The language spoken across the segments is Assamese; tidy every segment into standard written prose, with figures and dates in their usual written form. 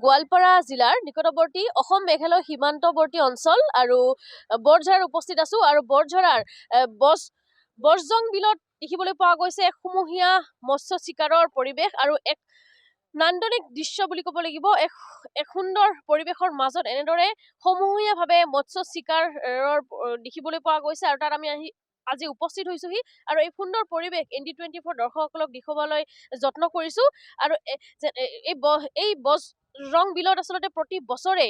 গোৱালপাৰা জিলাৰ নিকটৱৰ্তী অসম মেঘালয় সীমান্তৱৰ্তী অঞ্চল আৰু বৰঝাৰ উপস্থিত আছো আৰু বৰঝাৰ বৰজং বিলত দেখিবলৈ পোৱা গৈছে এক সমূহীয়া মৎস্য চিকাৰৰ পৰিৱেশ আৰু এক নান্দনিক দৃশ্য বুলি ক'ব লাগিব। এক সুন্দৰ পৰিৱেশৰ মাজত এনেদৰে সমূহীয়াভাৱে মৎস্য চিকাৰৰ দেখিবলৈ পোৱা গৈছে আৰু তাত আমি আজি উপস্থিত হৈছোহি আৰু এই সুন্দৰ পৰিৱেশ ND24 দৰ্শকসকলক দেখুৱাবলৈ যত্ন কৰিছো আৰু এই বজৰং বিলত আচলতে প্ৰতি বছৰে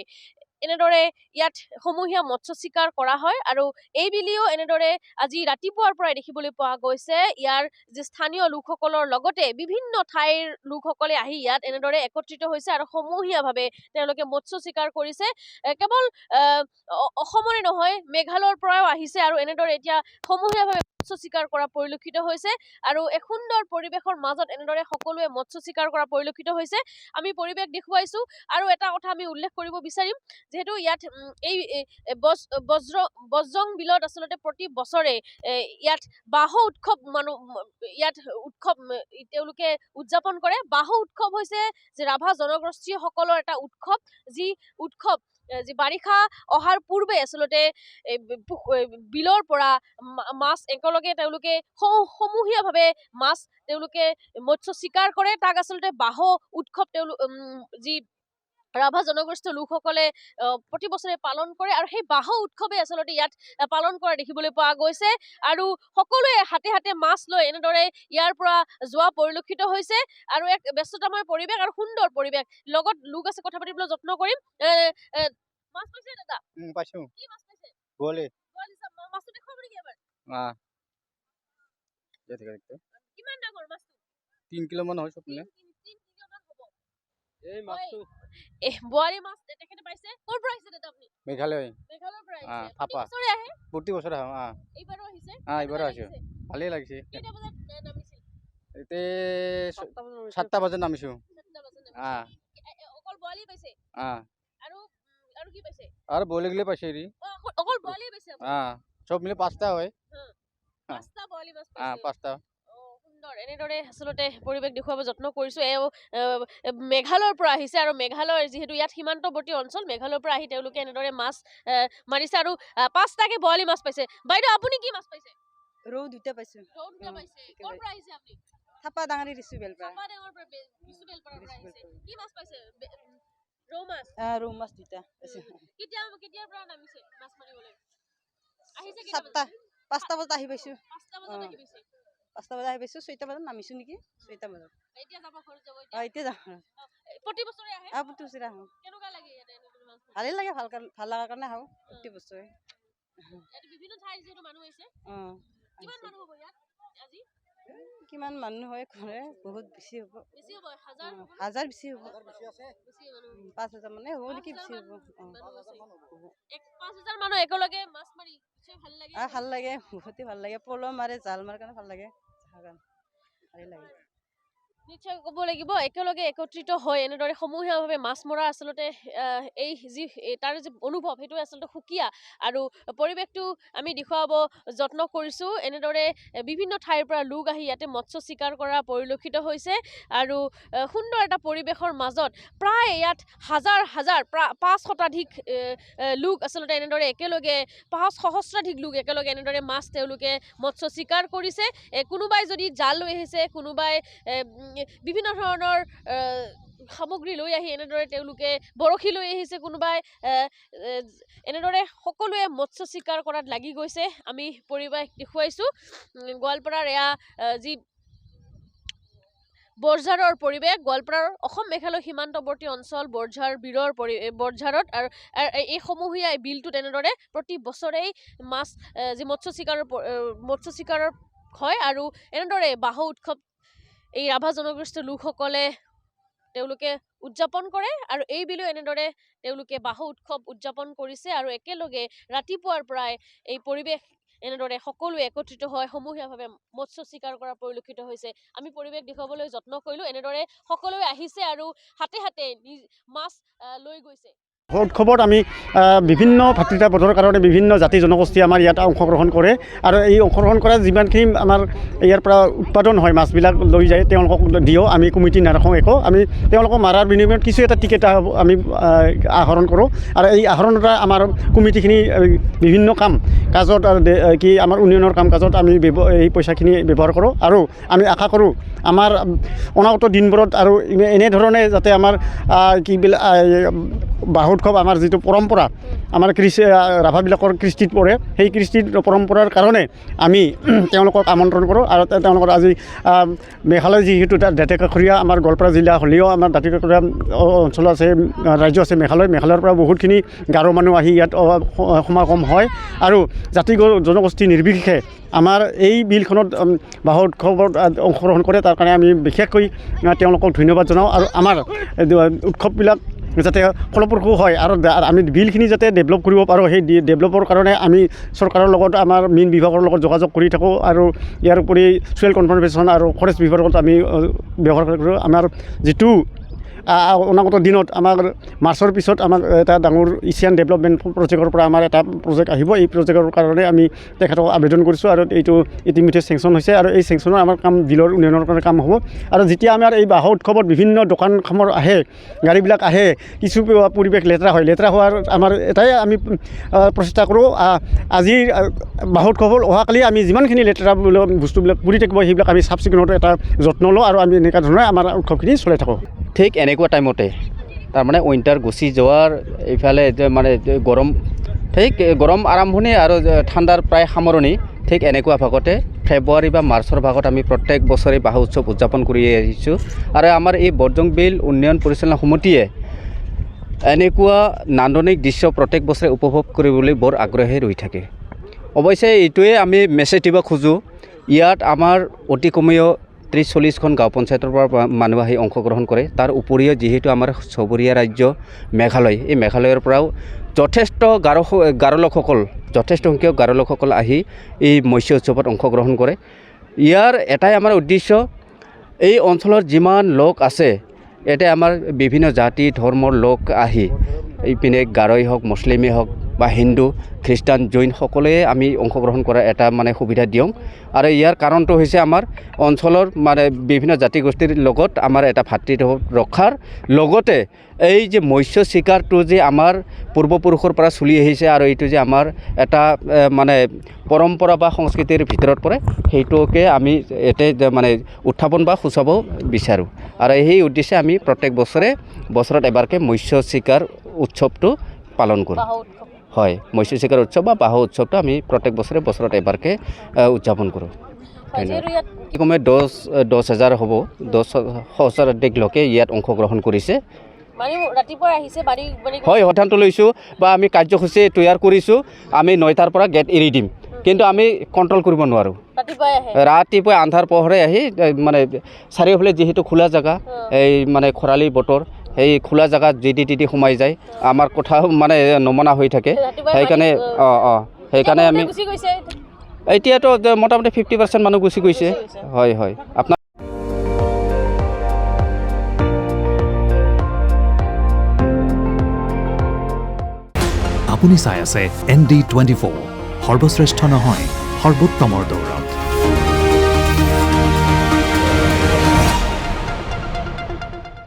এনেদৰে ইয়াত সমূহীয়া মৎস্য চিকাৰ কৰা হয় আৰু এই বিলিও এনেদৰে আজি ৰাতিপুৱাৰ পৰাই দেখিবলৈ পোৱা গৈছে। ইয়াৰ যে স্থানীয় লোকসকলৰ লগতে বিভিন্ন ঠাইৰ লোকসকলে আহি ইয়াত এনেদৰে একত্ৰিত হৈছে আৰু সমূহীয়াভাৱে তেওঁলোকে মৎস্য চিকাৰ কৰিছে। কেৱল অসমৰে নহয় মেঘালয়ৰ পৰাও আহিছে আৰু এনেদৰে এতিয়া সমূহীয়াভাৱে মৎস্য চিকাৰ কৰা পৰিলক্ষিত হৈছে আৰু এক সুন্দৰ পৰিৱেশৰ মাজত এনেদৰে সকলোৱে মৎস্য চিকাৰ কৰা পৰিলক্ষিত হৈছে। আমি পৰিৱেশ দেখুৱাইছো আৰু এটা কথা আমি উল্লেখ কৰিব বিচাৰিম যেহেতু ইয়াত এই বজৰং বিলত আচলতে প্ৰতি বছৰে ইয়াত বাহু উৎসৱ ইয়াত উৎসৱ তেওঁলোকে উদযাপন কৰে। বাহু উৎসৱ হৈছে যে ৰাভা জনগোষ্ঠীসকলৰ এটা উৎসৱ, যি উৎসৱ যি বাৰিষা অহাৰ পূৰ্বে আচলতে বিলৰ পৰা মাছ একেলগে তেওঁলোকে সমূহীয়াভাৱে মাছ তেওঁলোকে মৎস্য চিকাৰ কৰে। তাক আচলতে বাহু উৎসৱ যি ৰাভা জনগোষ্ঠীয় লোকসকলে প্ৰতি বছৰে পালন কৰে আৰু সেই বাহু উৎসৱে আচলতে ইয়াত পালন কৰা দেখিবলৈ পোৱা গৈছে আৰু সকলোৱে হাতে হাতে মাছ লৈ এনেদৰে ইয়াৰ পৰা যোৱা পৰিলক্ষিত হৈছে আৰু এক ব্যস্ততাময় পৰিৱেশ আৰু সুন্দৰ পৰিৱেশ। লগত লোক আছে, কথা পাতিবলৈ যত্ন কৰিম। মাছ পাইছে দাদা? পাইছো। কি মাছ পাইছে? গোৱালি। মাছটো দেখুৱাব নেকি এবাৰ? কিমান ডাঙৰ মাছটো? 3 কিলো মান হয় সপনে। 3 কিলো মান হ'ব। এই মাছটো বোৱাৰী মাছ তেখেতে পাইছে। ক'ৰ পৰা আহিছে দাদা আপুনি? মেঘালয়। মেঘালয়ৰ পৰা আহিছে। থাপা। বছৰে আহে? প্ৰতি বছৰে আহে। এইবাৰো আহিছে? এইবাৰো আহিছে। ভালেই লাগিছে। কেইটা বজাত নামিছিল? এতে 7টা বজাত নামিছো। 7টা বজাত নামিছে। অকল বোৱাৰী পাইছে? আৰু কি পাইছে? আৰু বলেগলে পাইছে ৰি। অকল বোৱাৰী পাইছে? সব মিলে 5টা হয়। 5টা বোৱাৰী মাছ পাইছে। 5টা। সুন্দৰ। এনেদৰে আচলতে পৰিৱেশ দেখুৱাব যত্ন কৰিছো। মেঘালয়ৰ পৰা আহিছে আৰু মেঘালয়ৰ যিহেতু ইয়াত সীমান্তৱৰ্তী অঞ্চল, মেঘালয়ৰ পৰা আহি তেওঁলোকে এনেদৰে মাছ মাৰিছে আৰু 5টাকে বোৱাৰী মাছ পাইছে। বাইদেউ আপুনি কি মাছ পাইছে? ৰৌ 2টা পাইছো। ৰৌ 2টা পাইছে। ক'ৰ পৰা আহিছে আপুনি? থাপা ডাঙৰি ৰিচুবেল পৰা। থাপা ডাঙৰ পৰা ৰিচুবেল পৰা আহিছে। কি মাছ পাইছে? ৰৌ মাছ। ৰৌ মাছ 2টা পাইছে। কেতিয়াৰ পৰা নামিছে মাছ মাৰিবলৈ? আহিছে কেতিয়া? 5টা বজাত আহি পাইছো। 5টা বজাত আহি পাইছে। 5টা বজাত আহি পাইছো, 6টা বজাত নামিছো নেকি? 6টা বজাত। এতিয়া যাব ঘৰত যাব এতিয়া? এতিয়া যাম। প্ৰতি বছৰে আহে? প্ৰতি বছৰে আহো। কেনেকুৱা লাগে ইয়াতে মাছ? ভালেই লাগে, ভাল লগাৰ কাৰণে আহো প্ৰতি বছৰে। ইয়াত বিভিন্ন ঠাইৰ যিহেতু মানুহ আহিছে। কিমান মানুহ হ'ব ইয়াত আজি? কিমান মানুহ হয় ঘৰে? বহুত বেছি হ'ব। বেছি হ'ব? হাজাৰ বেছি হ'ব। বেছি মানুহ। 5,000 মানে হ'ব নেকি? বেছি হ'ব। 5,000 মানুহ একেলগে মাছ মাৰি ভাল লাগে? ভাল লাগে, বহুতে ভাল লাগে। পল মাৰে, জাল মাৰে কাৰণে ভাল লাগে। ভালেই লাগে। নিশ্চয় ক'ব লাগিব একেলগে একত্ৰিত হৈ এনেদৰে সমূহীয়াভাৱে মাছ মৰা আচলতে এই যি তাৰ যি অনুভৱ সেইটো আচলতে সুকীয়া আৰু পৰিৱেশটো আমি দেখুৱাব যত্ন কৰিছোঁ। এনেদৰে বিভিন্ন ঠাইৰ পৰা লোক আহি ইয়াতে মৎস্য চিকাৰ কৰা পৰিলক্ষিত হৈছে আৰু সুন্দৰ এটা পৰিৱেশৰ মাজত প্ৰায় ইয়াত হাজাৰ 5 শতাধিক লোক আচলতে এনেদৰে একেলগে 5 সহস্ৰাধিক লোক একেলগে এনেদৰে মাছ তেওঁলোকে মৎস্য চিকাৰ কৰিছে। কোনোবাই যদি জাল লৈ আহিছে, কোনোবাই বিভিন্ন ধৰণৰ সামগ্ৰী লৈ আহি এনেদৰে তেওঁলোকে বৰশী লৈ আহিছে, কোনোবাই এনেদৰে সকলোৱে মৎস্য চিকাৰ কৰাত লাগি গৈছে। আমি পৰিৱেশ দেখুৱাইছোঁ গোৱালপাৰাৰ এয়া যি বৰঝাৰৰ পৰিৱেশ, গোৱালপাৰাৰ অসম মেঘালয় সীমান্তৱৰ্তী অঞ্চল বৰঝাৰ বিলৰ বৰঝাৰত আৰু এই সমূহীয়া বিলটোত এনেদৰে প্ৰতি বছৰেই মাছ যি মৎস্য চিকাৰৰ হয় আৰু এনেদৰে বাহু উৎসৱ এই ৰাভা জনগোষ্ঠীৰ লোকসকলে তেওঁলোকে উদযাপন কৰে আৰু এই বিলো এনেদৰে তেওঁলোকে বাহু উৎসৱ উদযাপন কৰিছে আৰু একেলগে ৰাতিপুৱাৰ পৰাই এই পৰিৱেশ এনেদৰে সকলোৱে একত্ৰিত হয় সমূহীয়াভাৱে মৎস্য চিকাৰ কৰা পৰিলক্ষিত হৈছে। আমি পৰিৱেশ দেখুৱাবলৈ যত্ন কৰিলোঁ, এনেদৰে সকলোৱে আহিছে আৰু হাতে হাতে মাছ লৈ গৈছে। উৎসৱত আমি বিভিন্ন ভাতৃত্ববোধৰ কাৰণে বিভিন্ন জাতি জনগোষ্ঠী আমাৰ ইয়াত অংশগ্ৰহণ কৰে আৰু এই অংশগ্ৰহণ কৰা যিমানখিনি আমাৰ ইয়াৰ পৰা উৎপাদন হয় মাছবিলাক লৈ যায় তেওঁলোকক দিওঁ। আমি কমিটি নাৰাখোঁ একো, আমি তেওঁলোকক মাৰাৰ বিনিময়ত কিছু এটা টিকেট আমি আহৰণ কৰোঁ আৰু এই আহৰণৰ দ্বাৰা আমাৰ কমিটিখিনি বিভিন্ন কাম কাজত আৰু কি আমাৰ উন্নয়নৰ কাম কাজত আমি এই পইচাখিনি ব্যৱহাৰ কৰোঁ আৰু আমি আশা কৰোঁ আমাৰ অনাগত দিনবোৰত আৰু এনেধৰণে যাতে আমাৰ বাহু উৎসৱ আমাৰ যিটো পৰম্পৰা আমাৰ ৰাভাবিলাকৰ কৃষ্টিত পৰে, সেই কৃষ্টিত পৰম্পৰাৰ কাৰণে আমি তেওঁলোকক আমন্ত্ৰণ কৰোঁ আৰু তেওঁলোকৰ আজি মেঘালয় যিহেতু দাঁতিকাষৰীয়া আমাৰ গোৱালপাৰা জিলা হ'লেও আমাৰ দাঁতিকাষৰীয়া অঞ্চল আছে, ৰাজ্য আছে মেঘালয়ৰ পৰা বহুতখিনি গাৰো মানুহ আহি ইয়াত সমাগম হয় আৰু জাতি জনগোষ্ঠী নিৰ্বিশেষে আমাৰ এই বিলখনত বাহু উৎসৱত অংশগ্ৰহণ কৰে। তাৰ কাৰণে আমি বিশেষকৈ তেওঁলোকক ধন্যবাদ জনাওঁ আৰু আমাৰ উৎসৱবিলাক যাতে ফলপ্ৰসূ হয় আৰু আমি বিলখিনি যাতে ডেভেলপ কৰিব পাৰোঁ, সেই ডেভেলপৰ কাৰণে আমি চৰকাৰৰ লগত আমাৰ মীন বিভাগৰ লগত যোগাযোগ কৰি থাকোঁ আৰু ইয়াৰ উপৰি ছ'চিয়েল কনজাৰভেশ্যন আৰু ফৰেষ্ট বিভাগত আমি ব্যৱহাৰ কৰোঁ। আমাৰ যিটো অনাগত দিনত আমাৰ মাৰ্চৰ পিছত আমাক এটা ডাঙৰ এছিয়ান ডেভেলপমেণ্ট প্ৰজেক্টৰ পৰা আমাৰ এটা প্ৰজেক্ট আহিব, এই প্ৰজেক্টৰ কাৰণে আমি তেখেতক আবেদন কৰিছোঁ আৰু এইটো ইতিমধ্যে চেংচন হৈছে আৰু এই চেংচনৰ আমাৰ কাম বিলৰ উন্নয়নৰ কাৰণে কাম হ'ব। আৰু যেতিয়া আমাৰ এই বাহু উৎসৱত বিভিন্ন দোকান খামৰ আহে, গাড়ীবিলাক আহে, কিছু পৰিৱেশ লেতেৰা হোৱাৰ আমাৰ এটাই আমি প্ৰচেষ্টা কৰোঁ, আজিৰ বাহু উৎসৱত অহাকালি আমি যিমানখিনি লেতেৰা বস্তুবিলাক পৰি থাকিব সেইবিলাক আমি চাফ চিকুণৰ এটা যত্ন লওঁ আৰু আমি এনেকুৱা ধৰণে আমাৰ উৎসৱখিনি চলাই থাকোঁ। ঠিক এনেকুৱা টাইমতে তাৰমানে উইণ্টাৰ গুচি যোৱাৰ এইফালে মানে গৰম আৰম্ভণি আৰু ঠাণ্ডাৰ প্ৰায় সামৰণি, ঠিক এনেকুৱা ভাগতে ফেব্ৰুৱাৰী বা মাৰ্চৰ ভাগত আমি প্ৰত্যেক বছৰে বাহু উৎসৱ উদযাপন কৰি আহিছোঁ আৰু আমাৰ এই বৰজং বিল উন্নয়ন পৰিচালনা সমিতিয়ে এনেকুৱা নান্দনিক দৃশ্য প্ৰত্যেক বছৰে উপভোগ কৰিবলৈ বৰ আগ্ৰহে ৰৈ থাকে। অৱশ্যে এইটোৱে আমি মেছেজ দিব খোজোঁ, ইয়াত আমাৰ অতি কমেও 30-40খন গাঁও পঞ্চায়তৰ পৰা মানুহ আহি অংশগ্ৰহণ কৰে। তাৰ উপৰিও যিহেতু আমাৰ চুবুৰীয়া ৰাজ্য মেঘালয়, এই মেঘালয়ৰ পৰাও যথেষ্ট যথেষ্ট সংখ্যক গাৰো লোকসকল আহি এই মৎস্য উৎসৱত অংশগ্ৰহণ কৰে। ইয়াৰ এটাই আমাৰ উদ্দেশ্য, এই অঞ্চলৰ যিমান লোক আছে ইয়াতে আমাৰ বিভিন্ন জাতি ধৰ্মৰ লোক আহি এইপিনে গাৰোই হওক, মুছলিমেই হওক বা হিন্দু, খ্ৰীষ্টান, জৈন সকলোৱে আমি অংশগ্ৰহণ কৰাৰ এটা মানে সুবিধা দিওঁ আৰু ইয়াৰ কাৰণটো হৈছে আমাৰ অঞ্চলৰ মানে বিভিন্ন জাতি গোষ্ঠীৰ লগত আমাৰ এটা ভাতৃত্ব ৰক্ষাৰ লগতে এই যে মৎস্য চিকাৰটো যে আমাৰ পূৰ্বপুৰুষৰ পৰা চলি আহিছে আৰু এইটো যে আমাৰ এটা মানে পৰম্পৰা বা সংস্কৃতিৰ ভিতৰত পৰে, সেইটোকে আমি ইয়াতে মানে উত্থাপন বা সূচাব বিচাৰোঁ আৰু সেই উদ্দেশ্যে আমি প্ৰত্যেক বছৰত এবাৰকৈ মৎস্য চিকাৰ উৎসৱটো পালন কৰোঁ। হয়, মৎস্য চিকাৰ উৎসৱ বা বাহু উৎসৱটো আমি প্ৰত্যেক বছৰত এবাৰকৈ উদযাপন কৰোঁ। কমে 10,000 হ'ব, 10,000 অধিক লোকে ইয়াত অংশগ্ৰহণ কৰিছে। হয়, সিদ্ধান্ত লৈছোঁ বা আমি কাৰ্যসূচী তৈয়াৰ কৰিছোঁ, আমি 9টাৰ পৰা গেট এৰি দিম, কিন্তু আমি কণ্ট্ৰল কৰিব নোৱাৰোঁ। ৰাতিপুৱাই আন্ধাৰ পোহৰে আহি মানে চাৰিওফালে যিহেতু খোলা জেগা, এই মানে খৰালি বতৰ, সেই খোলা জেগাত যি সোমাই যায় আমাৰ কথা মানে নমনা হৈ থাকে। সেইকাৰণে আমি এতিয়াতো মোটামুটি 50% মানুহ গুচি গৈছে। হয় আপোনাৰ আপুনি চাই আছে ND24, সৰ্বশ্ৰেষ্ঠ নহয় সৰ্বোত্তমৰ দৌৰত।